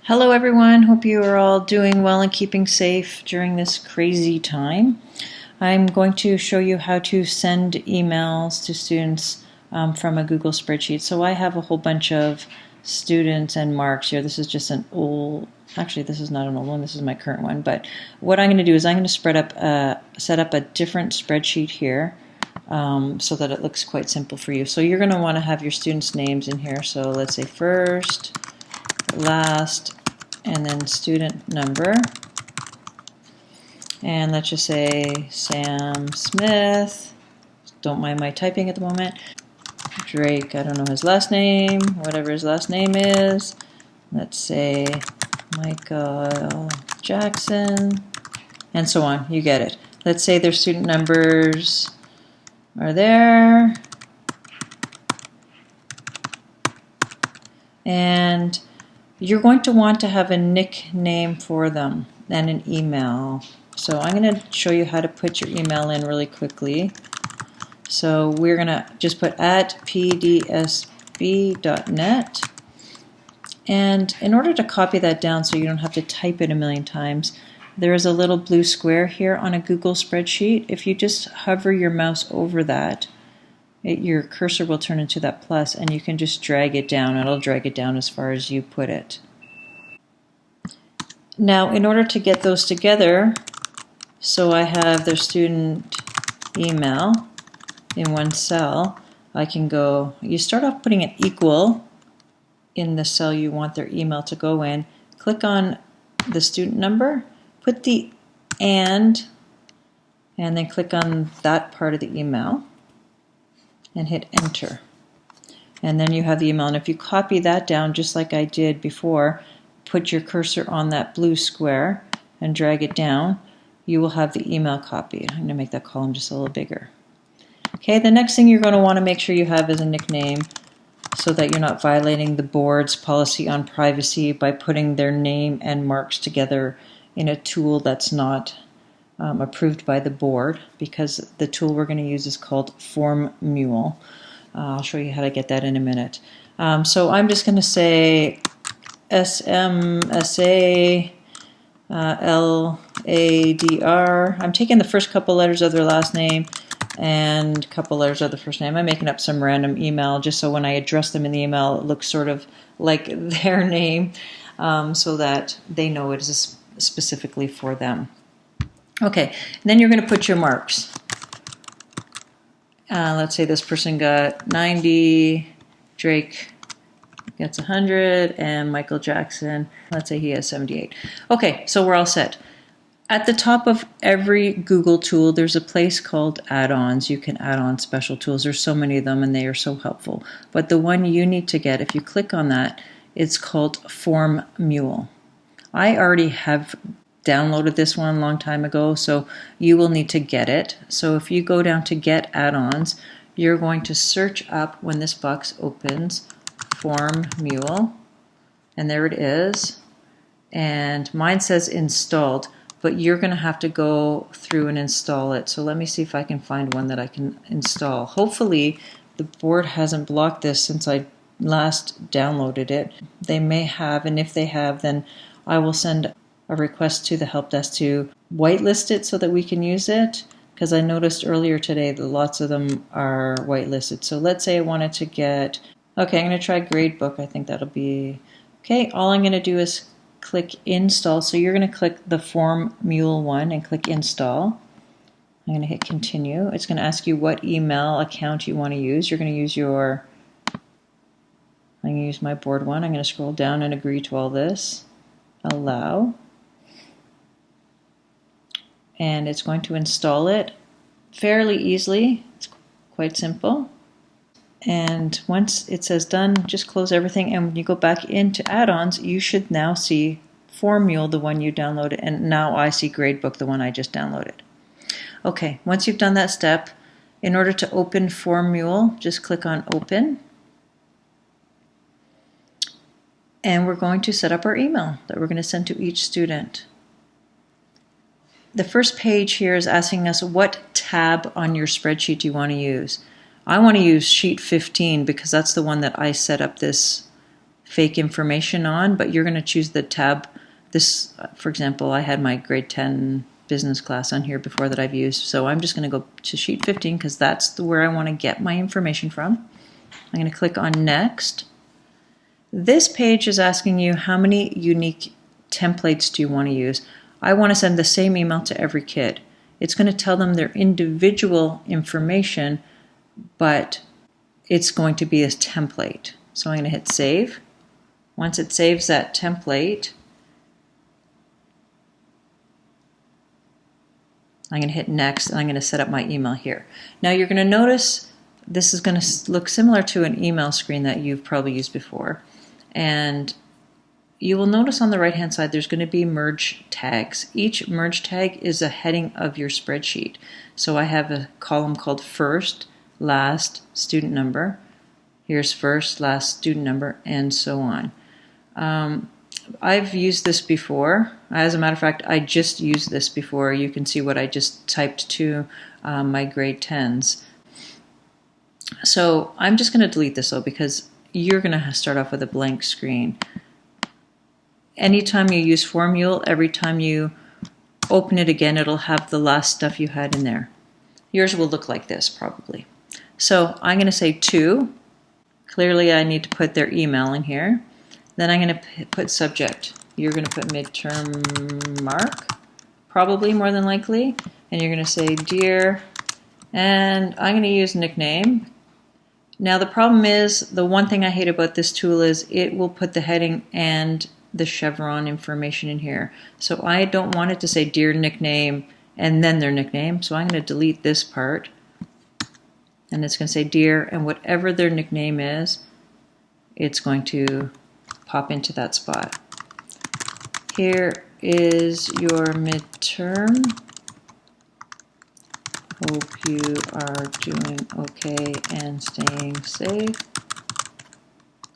Hello everyone, hope you are all doing well and keeping safe during this crazy time. I'm going to show you how to send emails to students from a Google spreadsheet. So I have a whole bunch of students and marks here. This is just an old, actually this is not an old one, this is my current one. But what I'm going to do is I'm going to set up a different spreadsheet here so that it looks quite simple for you. So you're going to want to have your students' names in here. So let's say first, last, and then student number, and let's just say Sam Smith, don't mind my typing at the moment, Drake, I don't know his last name, whatever his last name is, let's say Michael Jackson, and so on, you get it. Let's say their student numbers are there, and you're going to want to have a nickname for them and an email. So I'm going to show you how to put your email in really quickly. So we're going to just put @pdsb.net. And in order to copy that down so you don't have to type it a million times, there is a little blue square here on a Google spreadsheet. If you just hover your mouse over that, your cursor will turn into that plus, and you can just drag it down. It'll drag it down as far as you put it. Now, in order to get those together, so I have their student email in one cell, I can go, you start off putting an equal in the cell you want their email to go in, click on the student number, put the and then click on that part of the email, and hit enter. And then you have the email. And if you copy that down just like I did before, put your cursor on that blue square and drag it down, you will have the email copied. I'm going to make that column just a little bigger. Okay, the next thing you're going to want to make sure you have is a nickname so that you're not violating the board's policy on privacy by putting their name and marks together in a tool that's not approved by the board, because the tool we're going to use is called Mule. I'll show you how to get that in a minute. So I'm just going to say SMSA LADR. I'm taking the first couple letters of their last name and a couple letters of the first name. I'm making up some random email just so when I address them in the email it looks sort of like their name, so that they know it is specifically for them. Okay, and then you're going to put your marks. Let's say this person got 90, Drake gets 100, and Michael Jackson, let's say he has 78. Okay, so we're all set. At the top of every Google tool, there's a place called add-ons. You can add on special tools. There's so many of them, and they are so helpful. But the one you need to get, if you click on that, it's called Mule. I already have downloaded this one a long time ago, so you will need to get it. So if you go down to get add-ons, you're going to search up, when this box opens, Mule, and there it is. And mine says installed, but you're going to have to go through and install it. So let me see if I can find one that I can install. Hopefully the board hasn't blocked this since I last downloaded it. They may have, and if they have, then I will send a request to the help desk to whitelist it so that we can use it, because I noticed earlier today that lots of them are whitelisted. So let's say I wanted to get, okay, I'm going to try gradebook. I think that'll be okay. All I'm going to do is click install. So you're going to click the Mule one and click install. I'm going to hit continue. It's going to ask you what email account you want to use. You're going to use your, I'm going to use my board one. I'm going to scroll down and agree to all this. Allow. And it's going to install it fairly easily. It's quite simple. And once it says done, just close everything. And when you go back into add-ons, you should now see Mule, the one you downloaded, and now I see Gradebook, the one I just downloaded. Okay, once you've done that step, in order to open Mule, just click on Open. And we're going to set up our email that we're going to send to each student. The first page here is asking us what tab on your spreadsheet do you want to use. I want to use sheet 15 because that's the one that I set up this fake information on, but you're going to choose the tab. This, for example, I had my grade 10 business class on here before that I've used. So I'm just going to go to sheet 15 because that's where I want to get my information from. I'm going to click on next. This page is asking you how many unique templates do you want to use. I want to send the same email to every kid. It's going to tell them their individual information, but it's going to be a template. So I'm going to hit save. Once it saves that template, I'm going to hit next, and I'm going to set up my email here. Now you're going to notice this is going to look similar to an email screen that you've probably used before. And you will notice on the right hand side there's going to be merge tags. Each merge tag is a heading of your spreadsheet. So I have a column called first, last, student number. Here's first, last, student number, and so on. I've used this before. As a matter of fact, I just used this before. You can see what I just typed to my grade 10s. So I'm just going to delete this though, because you're going to start off with a blank screen. Anytime you use Mule, every time you open it again, it'll have the last stuff you had in there. Yours will look like this probably. So I'm going to say to. Clearly I need to put their email in here. Then I'm going to put subject. You're going to put midterm mark, probably more than likely. And you're going to say dear, and I'm going to use nickname. Now the problem is, the one thing I hate about this tool is it will put the heading and the chevron information in here. So I don't want it to say dear nickname and then their nickname. So I'm going to delete this part. And it's going to say dear, and whatever their nickname is, it's going to pop into that spot. Here is your midterm. Hope you are doing okay and staying safe.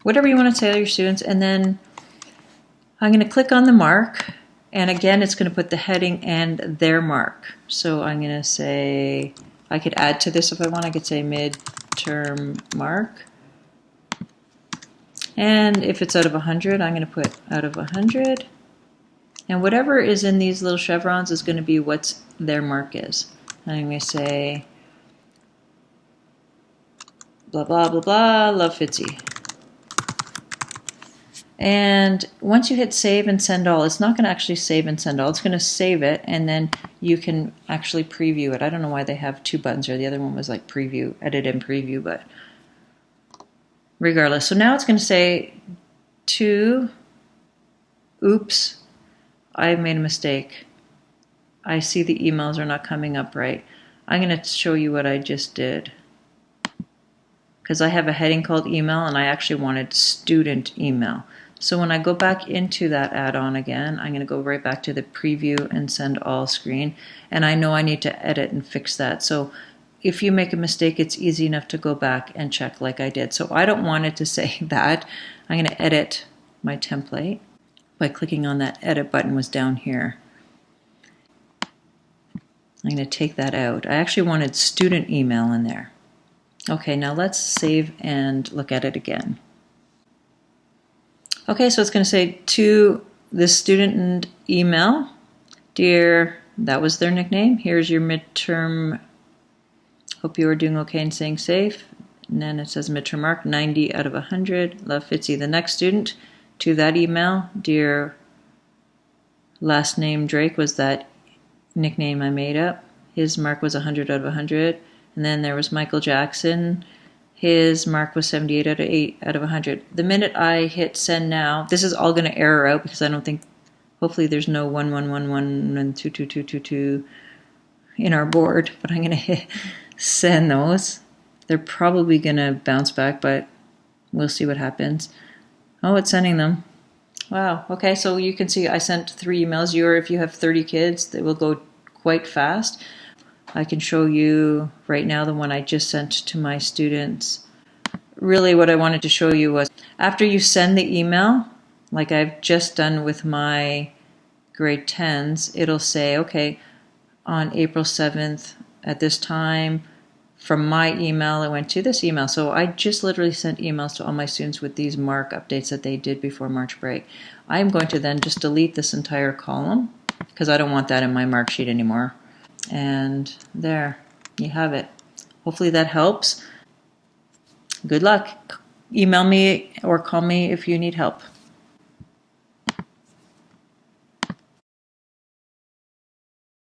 Whatever you want to tell your students, and then I'm going to click on the mark, and again it's going to put the heading and their mark. So I'm going to say, I could add to this if I want. I could say midterm mark. And if it's out of 100, I'm going to put out of 100. And whatever is in these little chevrons is going to be what their mark is. And I'm going to say blah, blah, blah, blah, love Fitzy. And once you hit save and send all, it's not going to actually save and send all. It's going to save it, and then you can actually preview it. I don't know why they have two buttons here. The other one was like preview, edit and preview, but regardless. So now it's going to say to, oops, I made a mistake. I see the emails are not coming up right. I'm going to show you what I just did. Because I have a heading called email, and I actually wanted student email. So when I go back into that add-on again, I'm going to go right back to the preview and send all screen. And I know I need to edit and fix that. So if you make a mistake, it's easy enough to go back and check like I did. So I don't want it to say that. I'm going to edit my template by clicking on that edit button was down here. I'm going to take that out. I actually wanted student email in there. Okay, now let's save and look at it again. Okay, so it's going to say to the student email, dear, that was their nickname. Here's your midterm. Hope you are doing okay and staying safe. And then it says midterm mark, 90 out of 100. Love Fitzy. The next student, to that email, dear, last name Drake was that nickname I made up. His mark was 100 out of 100. And then there was Michael Jackson. His mark was 78 out of 100. The minute I hit send now, this is all going to error out because I don't think, hopefully there's no 1111 and 22222 in our board, but I'm going to hit send those. They're probably going to bounce back, but we'll see what happens. Oh, it's sending them. Wow. Okay, so you can see I sent 3 emails. If you have 30 kids, they will go quite fast. I can show you right now the one I just sent to my students. Really what I wanted to show you was after you send the email, like I've just done with my grade 10s, it'll say, okay, on April 7th at this time, from my email, it went to this email. So I just literally sent emails to all my students with these mark updates that they did before March break. I'm going to then just delete this entire column because I don't want that in my mark sheet anymore. And there, you have it. Hopefully that helps. Good luck. Email me or call me if you need help.